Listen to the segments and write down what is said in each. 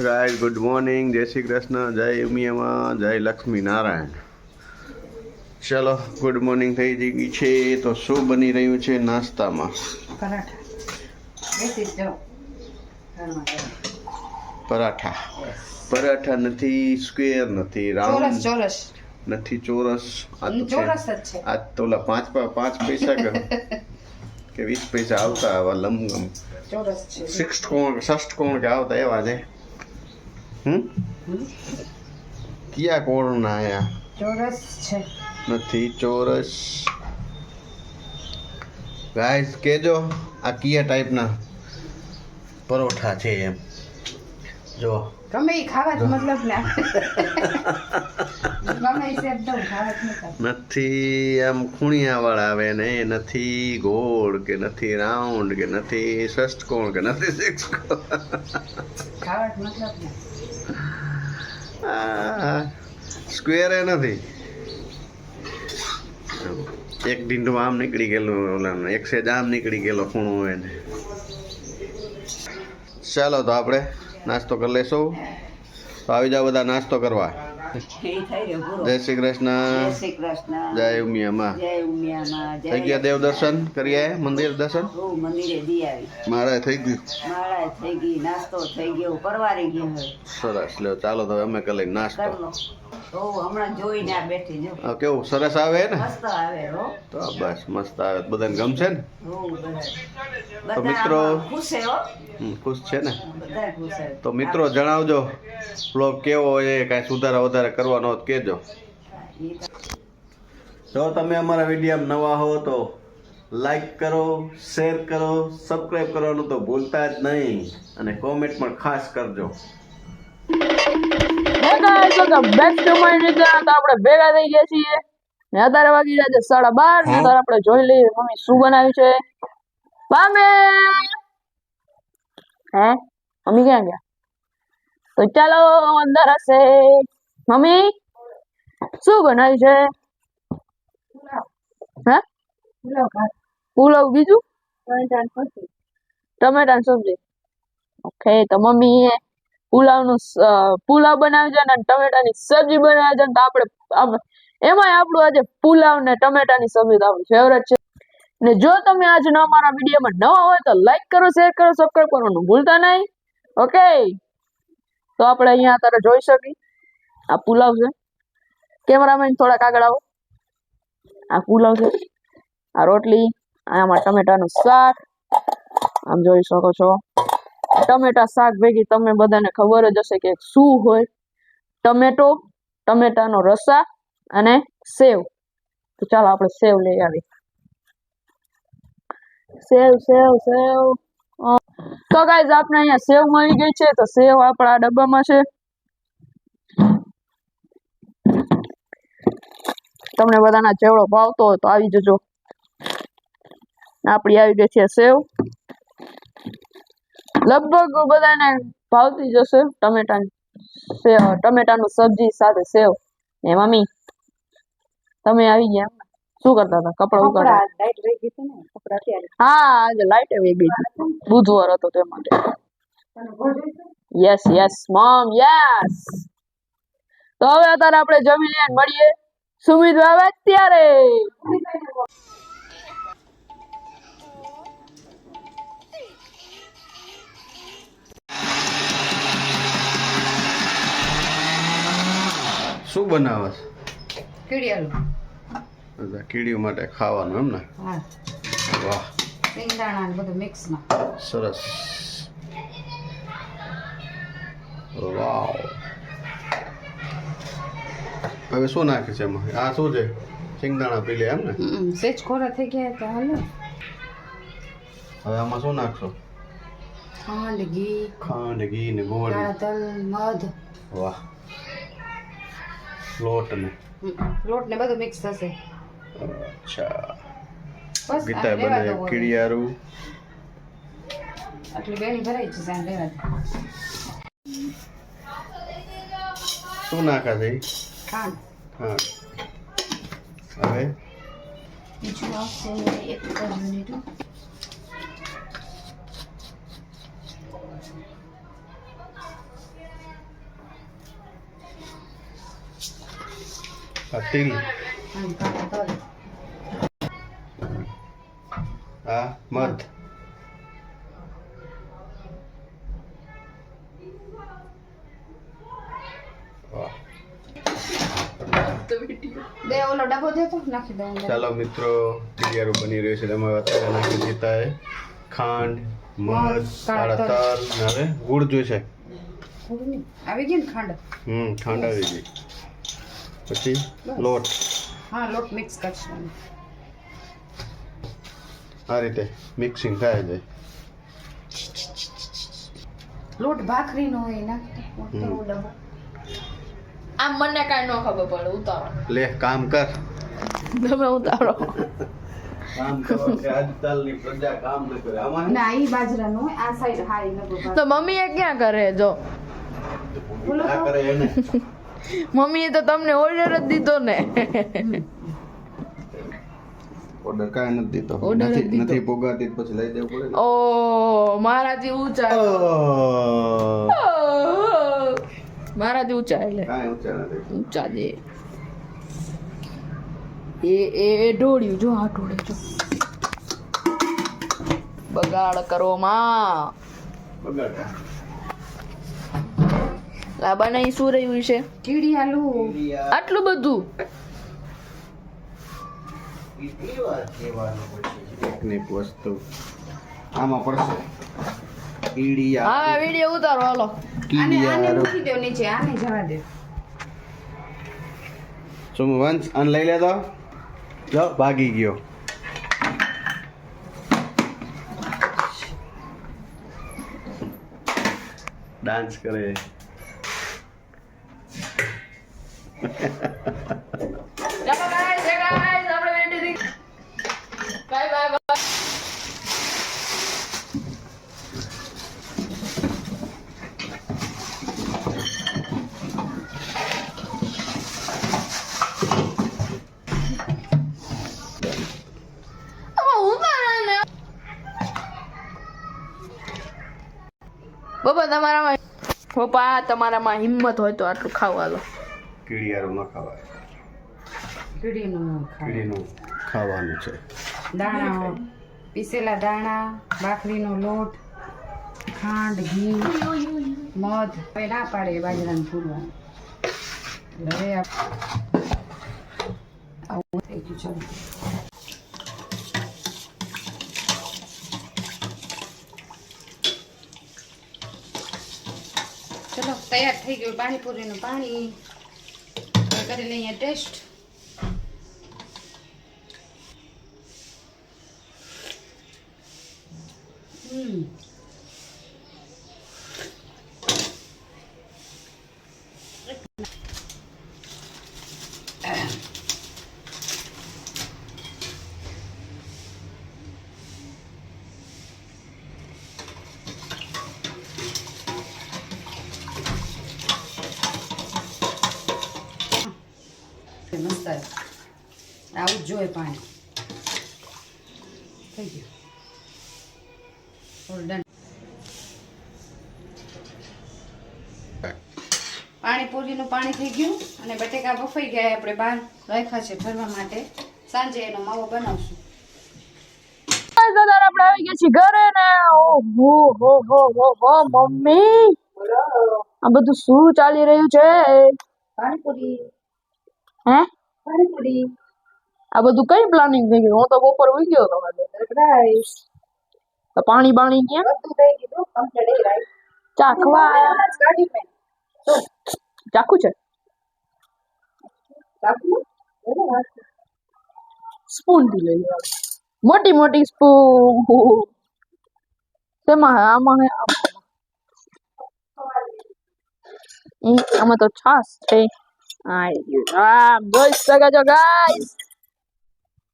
Guys good morning, જય શ્રી કૃષ્ણ, જય ઉમિયામાં, જય લક્ષ્મી નારાયણ. ચલો ગુડ મોર્નિંગ થઈ ગઈ છે. તો શું બની રહ્યું છે નાસ્તામાં? પરાઠા. પરાઠા નથી, સ્ક્વેર નથી, રાઉન્ડ નથી, ચોરસ. આજ તો ઓલા 5 પૈસા કે 20 પૈસા આવતા આવા લંબગમ ષષ્ઠકોણ કે આવતા એવા છે. ક્યાં કોણ આયા? ચોરસ છે, નથી ચોરસ. ગાઈસ કેજો આ કયા ટાઈપના પરોઠા છે એમ. જો ગમે ઈ ખાવા જ મતલબ ને ગમે ઈ શેપ દઉં ખાવા જ મતલબ નથી. આમ ખૂણિયા વાળા આવે ને, નથી ગોળ કે નથી રાઉન્ડ કે નથી ષષ્ઠકોણ કે નથી સિક્સકોણ. ખાવા જ મતલબ ને સ્ક્વેર એ નથી. એક ડીંડો આમ નીકળી ગયેલું, ઓલા એક સેજ આમ નીકળી ગયેલો ખૂણો હોય ને. ચાલો તો આપણે નાસ્તો કરી લેશું. તો આવી જાઓ બધા નાસ્તો કરવા. જય શ્રી કૃષ્ણ, જય ઉમિયામાં. થઈ ગયા દેવ દર્શન કરીએ, મંદિર દર્શન મારે થઈ ગયું. નાસ્તો થઈ ગયો, પરવારી ગયો. સરસ. લ્યો ચાલો તો અમે કરી લઈએ નાસ્તો. હમણાં જોઈને આ બેઠી જો કેવું સરસ આવે ને? મસ્ત આવે હો. તો બસ મસ્ત આવે, બધાને ગમશે ને? તો મિત્રો ખુશ છે ને? તો મિત્રો જણાવજો બ્લોગ કેવો હોય, કાંઈ સુધારા વધારે કરવાનો હોય કહેજો. જો તમે અમારા વિડીયોમાં નવા હો તો લાઈક કરો, શેર કરો, સબસ્ક્રાઈબ કરવાનું તો ભૂલતા જ નહીં, અને કોમેન્ટ પણ ખાસ કરજો. આપણે ભેગા થઈ ગયા છીએ ને અત્યારે વાગી રહ્યા છે 12:30 ને અત્યારે આપણે જોઈ લઈએ મમ્મી શું બનાવ્યું છે. મમ્મી ક્યાં ગયા? તો ચાલો અંદર હશે. મમ્મી શું બનાવ્યું છે? પુલાવ. બીજું ટમેટાની સબ્જી. ઓકે, તો મમ્મી પુલાવ બનાવ્યું છે ને ટમેટાની સબ્જી બનાવે છે. તો આપણે એમાંય આપણું આજે પુલાવ ને ટમેટાની સબ્જી તો આપણું ફેવરેટ છે. ને જો તમે આજના અમારા વિડીયોમાં નવા હોય તો લાઈક કરો, શેર કરો, સબસ્ક્રાઇબ કરવાનું ભૂલતા નહીં. ઓકે, તો આપણે અહીંયા અત્યારે જોઈ શકીએ આ પુલાવ છે. કેમેરામેન થોડાક આગળ આવો. આ પુલાવ છે, આ રોટલી, આમાં ટમેટાનું શાક. આમ જોઈ શકો છો. ટમેટા શાક ભેગી તમને બધાને ખબર જ હશે કે શું હોય. ટમેટાનો રસા અને સેવ. તો ચાલો આપણે સેવ લઈ આવી. સેવ. તો ગાઈઝ આપણે અહીંયા સેવ મળી ગઈ છે. તો સેવ આપણા ડબ્બામાં છે. તમને બધાના ચેવડો ભાવતો હોય તો આવી જજો. આપણી આવી ગઈ છે સેવ. લગભગ બધાને ભાવતી જશે ટમેટાનું સબ્જી સાથે સેવ. ને મમ્મી તમે આવી ગયા? શું કરતા હતા? કપડા ઉકાળતા? હા, આજે લાઈટ આવી ગઈ હતી, બુધવાર હતો તે માટે. Yes mom, yes. તો હવે અત્યારે આપણે જમી લઈએ, મળીએ સુમિત આવે ત્યારે. શું બનાવે છે? કીડીઓ માટે ખાવાનું એમ ને? વાહ, સિંગદાણા ને બધું મિક્સમાં. સરસ. વાવ. હવે શું નાખે છે એમાં? આ શું છે? સિંગદાણા પી લે એમ ને? સેજ ખોરા થઈ ગયા તો હાલો. હવે આમાં શું નાખશો? ખાંડ, ઘી ને ગોળ, તલ, મધ. વાહ. લોટ ને બધું મિક્સ થશે. અચ્છા. બસ ગીતા બને કીડિયારું. આટલી બેની ભરાઈ છે સાંજ લેવા. શું નાખા છે? ખાંડ. હવે બીજું આવશે 1 મિનિટ. આ તીલ અને કાળા તલ. આ મધ વાહ. બે ઓલો ડબ્બો દે તો નાખી દઉં અંદર. ચાલો મિત્રો તૈયાર બની રહ્યું છે તેમાં અત્યારે નાખી દીધા છે ખાંડ મધ કાળા તલ ને હવે ગુળ જોઈશે થોડું નહીં. આવી ગઈ ને ખાંડ. ખાંડ આવી ગઈ પછી લોટ હા લોટ મિક્સ કરશું. આ રીતે મિક્સિંગ થાય જાય લોટ ભાખરીનો હોય નાખી મોટો ડબ્બો. આમ મને કાંઈ ન ખબર પડે ઉતારો લે કામ કર તમે ઉતારો કામ કરો કે આજકાલની પ્રજા કામ ન કરે આમાં ના ઈ બાજરાનો હોય આ સાઈડ હા ઈ લગો તો મમ્મી એ ક્યાં કરે જો આ કરે એને મમ્મીએ તો તમને ઓર્ડર જ દીધો ને ઓર્ડર કાંઈ નથી દીધો Order જ દીધો. નથી પોગાતી તો પછી લઈ દેવું પડે ને ઓ મારાથી ઊંચા મારાથી ઊંચા એટલે કાંઈ ઊંચા નથી ઊંચા દે એ ઢોળ્યું જો આ ઢોળે જો બગાડ કરો માં બગાડતા લા બનાવી શું રહ્યું છે કીડી આલુ. આટલું બધું ટેકનિક વસ્તુ આમાં પડશે કીડિયા હા વિડીયો ઉતારો હાલો આને મૂકી દો નીચે આને જવા દે. સુમ વંશ આને લઈ લેતો લો ભાગી ગયો ડાન્સ કરે ચાલો guys, આપણે ready થઈ બાય બાય પપ્પા તમારામાં હિંમત હોય તો આટલું ખાવા લો કીડિયારું ન ખવાય કીડીનું ખાય. કીડીનું ખાવાનું છે દાણા પીસેલા દાણા બાખરીનો લોટ ખાંડ ઘી મધ હવે ના પાડે એ બાજરાનું પૂરવાનું. હવે આવું થઈ ગયું. ચલો તૈયાર થઈ ગયું પાણીપુરીનું પાણી. હવે કરી લઈએ ટેસ્ટ. મસ્ત આવું જ જોઈએ પાણી. થઈ ગયું ઓલ ડન. પાણીપુરીનું પાણી થઈ ગયું અને બટેકા બફાઈ ગયા. આપણે બહાર રાખ્યા છે ઠરવા માટે. સાંજે એનો માવો બનાવશું. આપણે આવી ગયા છીએ ઘરે ને ઓહો હો હો હો હો મમ્મી આ બધું શું ચાલી રહ્યું છે પાણીપુરી હે પાણીપુરી આ બધું કઈ પ્લાનિંગ થઈ ગયું હું તો બપોર ઉઈ ગયો હતો રાઈસ તો પાણી બાણી ક્યાં બધું થઈ ગયું કમ્પ્લીટ. રાઈસ ચાખવા આયા ગાડી મેં ચાખું છે સ્પૂન થી લઈ લેવાનું મોટી મોટી સ્પૂન શેમાં હે આમાં હે આમાં તો છાશ છે આમ જોઈ શકો છો ગાઈસ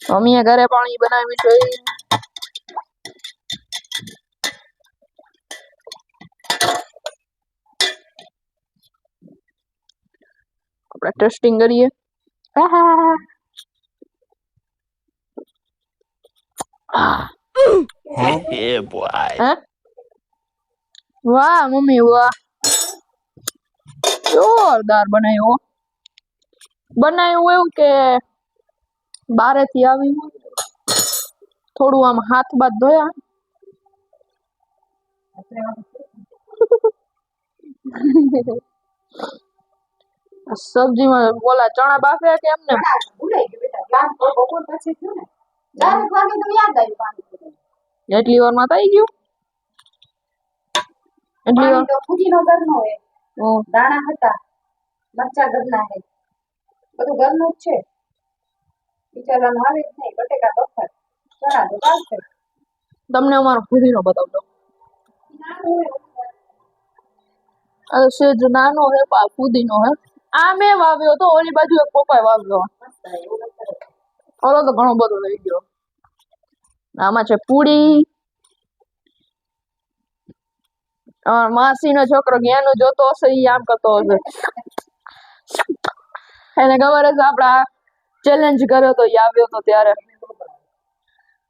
મમ્મીએ ઘરે પાણી બનાવ્યું છે આપણે ટેસ્ટિંગ કરીએ આહા Yeah, boy. હે વાહ મમ્મી વાહ જોરદાર બનાવ્યો બનાવ્યું એવું કે બારેથી આવી હોય થોડું આમ હાથ બાદ ધોયા સબ્જીમાં ઓલા ચણા બાફ્યા કે એમને એટલી વારમાં થઈ ગયું એટલી વાર ફુદીનો ઘરનો હે દાણા હતા મરચા ઘરના હે બધું ઘરનું જ છે વિચારવાનું આવે જ નહીં બટેકા બફર ચણા તો ચાલશે તમને અમારો ફુદીનો બતાવતો આ સેજ નાનો હે ફુદીનો હે આ મેં વાવ્યો તો ઓલી બાજુ એક પપ્પાએ વાવ્યો ઓલો તો ઘણો બધો થઈ ગયો આમાં છે પૂડી માસી નો છોકરો જ્ઞાનો જોતો હશે ઈ આમ કરતો હશે એને ખબર હશે આપડા ચેલેન્જ કર્યો તો ઈ આવ્યો તો ત્યારે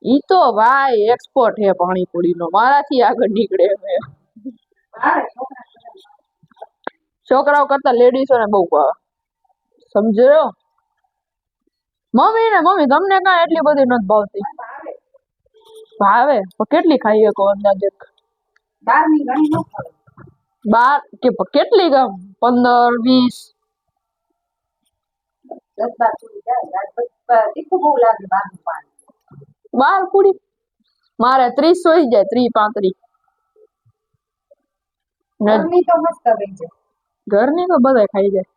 ઈ તો ભાઈ એક્સપોર્ટ હે પાણીપુરી નો મારાથી આગળ નીકળે હે છોકરાઓ કરતા લેડીઝો ને બહુ ભાવે સમજ્યો મમ્મી તમને કાંઈ એટલી બધી નથી ભાવતી ભાવે પણ કેટલી ખાઈ શકો અંદાજે 12 ની ઘણી ન ખાવે 12 કે કેટલી ગામ 15 20 10 12 પૂરી જાય તીખું બહુ લાગે 12 નું પાણી 12 પૂરી મારે 30 હોઈ જાય 30 35 ઘરની તો મસ્ત રહી છે ઘરની તો બધા ખાઈ જાય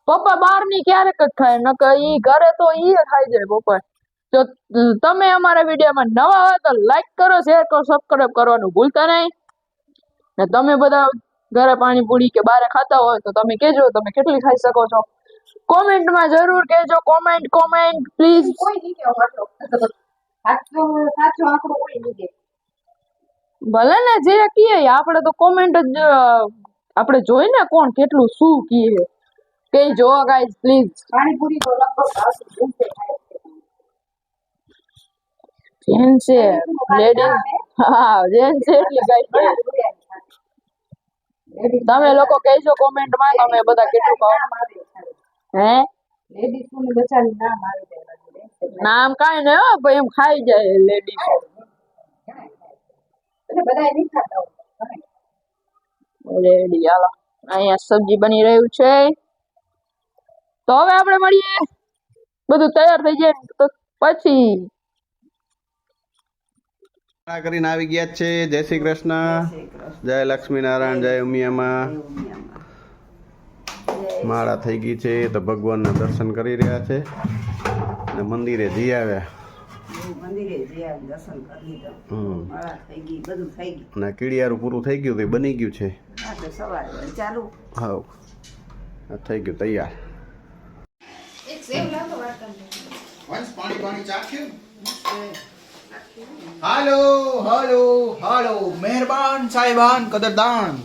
પપ્પા બહારની ક્યારેક જ ખાય નકર ઈ ઘરે તો ઈ ખાઈ જાય પપ્પા જો તમે અમારા વિડીયોમાં નવા હોય તો લાઈક કરો શેર કરો સબસ્ક્રાઇબ કરવાનું ભૂલતા નહીં ને તમે બધા ઘરે પાણીપુરી કે બારે ખાતા હોય તો તમે કહેજો તમે કેટલી ખાઈ શકો છો કોમેન્ટમાં જરૂર કહેજો કોમેન્ટ પ્લીઝ કોઈ નહીં કેવો આટલો સાચો આંકડો કોઈ નહીં દે ભલે ને જે કીએ આપણે તો કોમેન્ટ જ આપણે જોઈ ને કોણ કેટલું શું કીએ કઈ જો ગાઈઝ પ્લીઝ પાણીપુરી તો લગભગ આવતી ભૂલતે થાય જેન્ટ્સ છે લેડીઝ હા જેન્ટ્સ એટલી ગાઈઝ તમે લોકો કહેજો કોમેન્ટમાં તમે બધા કેટલું ખાવ હે લેડીઝ ની બચારી નામ આવી જાય નામ કાંઈ ને હો ભાઈ એમ ખાઈ જાય લેડીઝ એટલે બધા નહીં ખાતા હોય રેડી હાલો અહીંયા સબ્જી બની રહ્યું છે તો હવે આપણે મળીએ બધું તૈયાર થઈ જાય તો પછી કરીને આવી ગયા છે જય શ્રી કૃષ્ણ જય લક્ષ્મી નારાયણ જય ઉમિયામાં માળા થઈ ગઈ છે તો ભગવાનના દર્શન કરી રહ્યા છે ને મંદિરે જઈ આવ્યા ના કીડિયારું પૂરું થઈ ગયું તો બની ગયું છે હા થઈ ગયું તૈયાર હાલો હાલો હાલો મહેરબાન સાહેબાન કદરદાન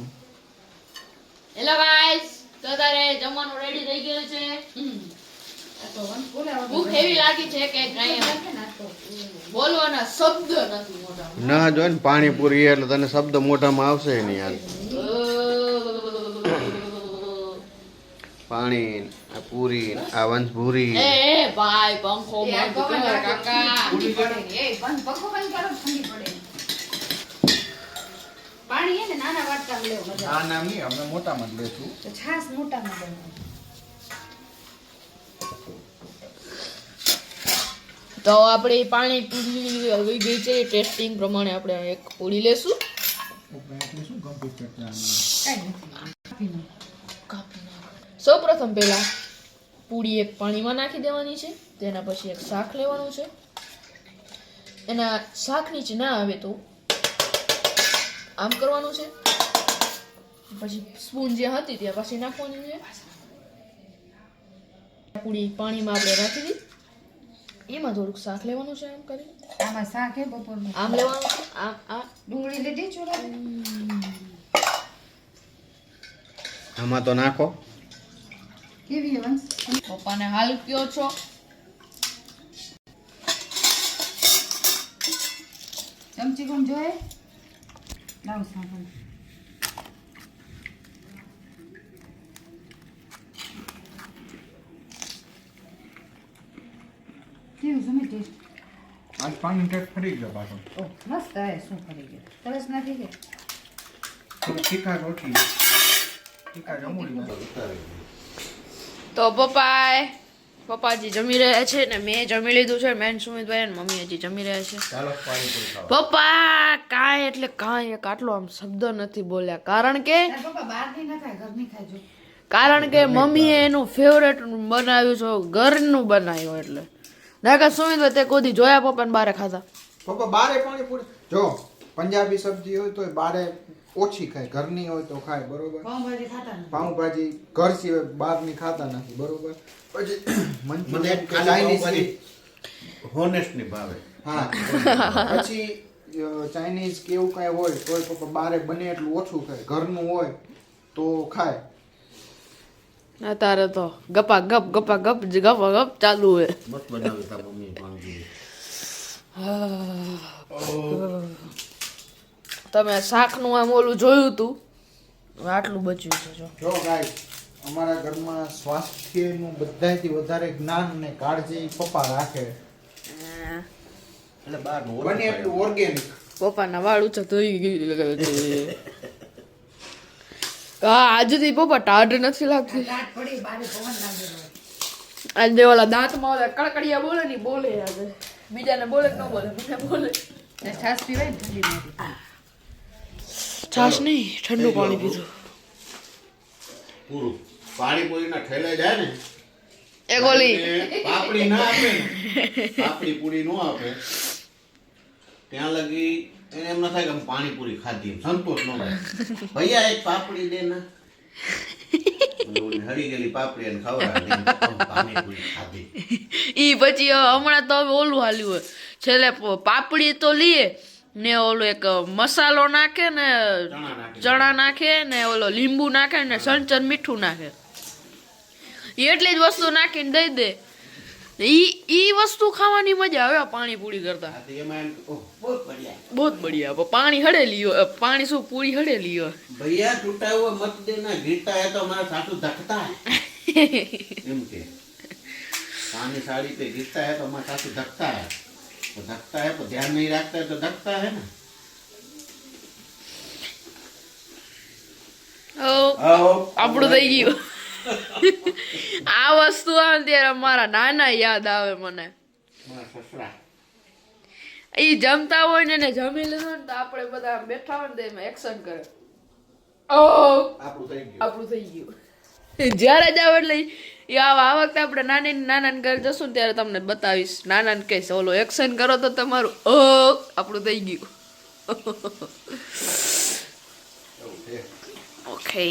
હેલો ગાઈસ તો તારે જમવાનું રેડી થઈ ગયું છે ભૂખ એવી લાગી છે કે કઈ બોલવાના શબ્દ નથી મોઢા ના જો ને પાણીપુરી એટલે તને શબ્દ મોઢામાં આવશે નહીં યાર પાણી આ પૂરી આ વંશભૂરી એ ભાઈ પંખો બંધ કર કાકા પંખો બંધ કરો ઠંડી પડે પાણી હે ને નાના વાટકામાં લેવો મજા આ નામ નહીં અમે મોટામાં જ લેશું તો છાસ મોટામાં લેવો તો આપણે પાણીપુરી આવી ગઈ છે ટેસ્ટિંગ પ્રમાણે આપણે એક પૂરી લેશું શું ગંભીર ચર્ચા સૌપ્રથમ પહેલા પૂરી એક પાણીમાં નાખી દેવાની છે તેના પછી એક શાક લેવાનું છે એના શાક નીચે ના આવે તો આમ કરવાનું છે પછી સ્પૂન જે હતી ત્યાં પછી નાખવાની છે પૂરી પાણીમાં આપણે રાખી દીધી એમાં થોડુંક શાક લેવાનું છે આમ કરી આમાં શાક હે બપોરનું આમ લેવાનું છે આમ આ ડુંગળી લીધી ચોરા આમાં તો નાખો કેવી હે વંશ પપ્પાને હાલ કયો છો ચમચી કોણ જોયે લાવ સાંભળ કેવું જમે ટેસ્ટ આજ પાણી ટેસ્ટ ફરી ગયો પાછો ઓ મસ્ત હે શું કરી ગયો સરસ નથી કે થોડી તીખા રોટલી તીખા જમૂડી તો પપ્પાજી જમી રહ્યા છે ને મેં જમી લીધું છે. મેન સુમિતભાઈ અને મમ્મી હજી જમી રહ્યા છે. ચાલો પાણીપુરી ખાવા. પપ્પા કાંઈ એટલે કાંઈ એક આટલો આમ શબ્દ નથી બોલ્યા કારણ કે પપ્પા બહાર ની ના ખાય ઘર ની ખાજો મમ્મીએ એનું ફેવરેટ બનાવ્યું છે ઘરનું બનાવ્યું એટલે નાકા સુમિતભાઈ તે કોદી જોયા પપ્પાને બારે ખાતા પપ્પા બારે પાણીપુરી જો પંજાબી સબ્જી હોય તો બારે ઓછી ખાય ઘરની હોય તો ખાય બરોબર પાઉંભાજી ખાતા ને પાઉંભાજી ઘર સિવાય બહારની ખાતા નથી બરોબર પછી મને મંચુરિયન કે ચાઇનીઝ ચાઇનીઝ હોનેસ્ટ ની ભાવે. હા પછી ચાઇનીઝ કે એવું કાંઈ હોય તોય પપ્પા બારે બને એટલું ઓછું ખાય ઘરનું હોય તો ખાય અત્યારે તો ગપા ગપ ચાલુ હે મસ્ત બનાવી તા મમ્મી પાણીપુરી. તમે શાકનું આમ ઓલું જોયું તું આટલું બચ્યું છે જો જો ગાઈસ અમારા ઘરમાં સ્વાસ્થ્યનું બધાયથી વધારે જ્ઞાન ને કાળજી પપ્પા રાખે એટલે બહારનું ઓછું બને એટલું ખાય. ઓર્ગેનિક પપ્પાના વાળ ઊંચા થઈ ગયું હા આજથી પપ્પા ટાઢ નથી લાગતી રાત પડી બારે પવન લાગેલો હોય આજે ઓલા દાંતમાં ઓલા કડકડિયા બોલે ને ઈ બોલે આજે બીજાને બોલે કે ન બોલે મને બોલે ને છાશ પીવાય ને ઠંડી માંથી છાશ નહીં ઠંડુ પાણી પીધું પૂરું પાણીપુરીના ઠેલે જાય ને એ ગોલી અને પાપડી ના આપે ને પાપડી પૂરી નો આપે ત્યાં લગી એને એમ ન થાય કે અમે પાણીપુરી ખાધી એમ સંતોષ ન થાય. ભૈયા એક પાપડી દે ના અને ઓલી હળી ગયેલી પાપડી એને ખવડાવી દે, પાણીપુરી ખાધી. ઈ પછી હમણાં તો હવે ઓલું હાલ્યું હોય છેલ્લે પાપડી તો લીએ ને ઓલો એક મસાલો નાખે ને ચણા નાખી ચણા નાખે ને ઓલો લીંબુ નાખે ને સંચન મીઠું નાખે એટલી જ વસ્તુ નાખીને દઈ દે ઈ વસ્તુ ખાવાની મજા આવે પાણીપુરી કરતા ખાધી. એમાં એમ ઓહ બહુ બઢિયા બહુ બઢિયા પણ પાણી હળેલી હોય પાણી શું પૂરી હળેલી હોય भैया टूटा हुआ मत देना, गिरता है तो हमारा सासू धकता है एम के पानी साड़ी पे गिरता है तो हमारा सासू धकता है, तो धकता है तो ध्यान नहीं रखता है तो धकता है ना. આપણું થઈ ગયું આ વસ્તુ આવે ને ત્યારે મારા નાના યાદ આવે મને મારા સસરા ઈ જમતા હોય ને એને જમી લીધું ને તો આપણે બધા આમ બેઠા હોય ને તો એમાં એક્શન કરે આપણું થઈ ગયું. આપણું થઈ ગયું જ્યારે જાવ એટલે ઈ આ વખતે આપણે નાના ઘર જશું ને ત્યારે તમને બતાવીશ નાનાને કહીશ ઓલો એક્શન કરો તો તમારું આપણું થઈ ગયું એવું છે. ઓકે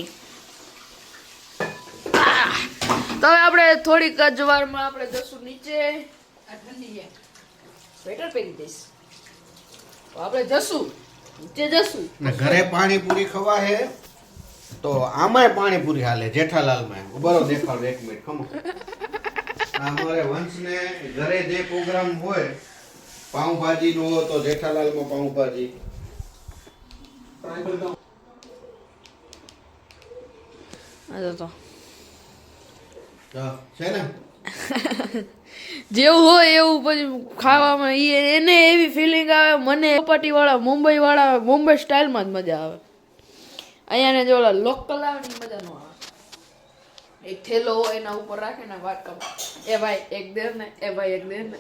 તો હવે આપણે થોડીક જ વારમાં આપણે જશું નીચે આ ઠંડી છે સ્વેટર પહેરી દઈશ તો આપણે જશું નીચે જશું ને ઘરે પાણીપુરી ખવા હે તો આમાંય પાણીપુરી હાલે જેઠાલાલમાં બરો દેખાડો 1 મિનિટ ખમો. અમારે વંશને ઘરે જે પ્રોગ્રામ હોય પાઉંભાજી નો હોય તો જેઠાલાલમાં પાઉંભાજી તો છે ને જેવું હોય એવું પછી ખાવામાં એને એવી ફિલિંગ આવે મને ચોપાટી વાળા મુંબઈ સ્ટાઇલમાં જ મજા આવે અહીંયા જે ઓલા લોકલ આવે ને મજા નો આવે એક થેલો હોય એના ઉપર રાખે ને વાટકા એ ભાઈ એક દે ને એ ભાઈ એક દે ને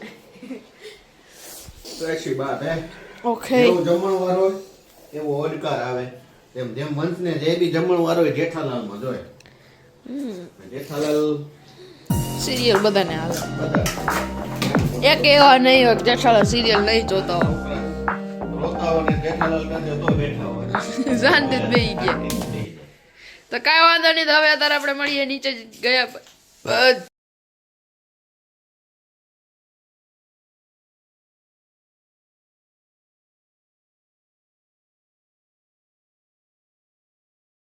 તો એસી બાત હે. ઓકે જેવું જમણવાર હોય એવો ઓડકાર આવે એમ જેમ વંશને જે બી જમણવાર હોય જેઠાલાલમાં જોઈએ. જેઠાલાલ સિરિયલ બધાને હાલે બધા એક એવા નહીં હોય જેઠાલાલ સિરિયલ નહીં જોતા હોય રોતા હોય ને જેઠાલાલ કાંઈ તો બેઠા હોય શાંતિ જ બેહી ગયા તો કાંઈ વાંધો નહીં તો હવે અત્યારે આપણે મળીએ નીચે જ ગયા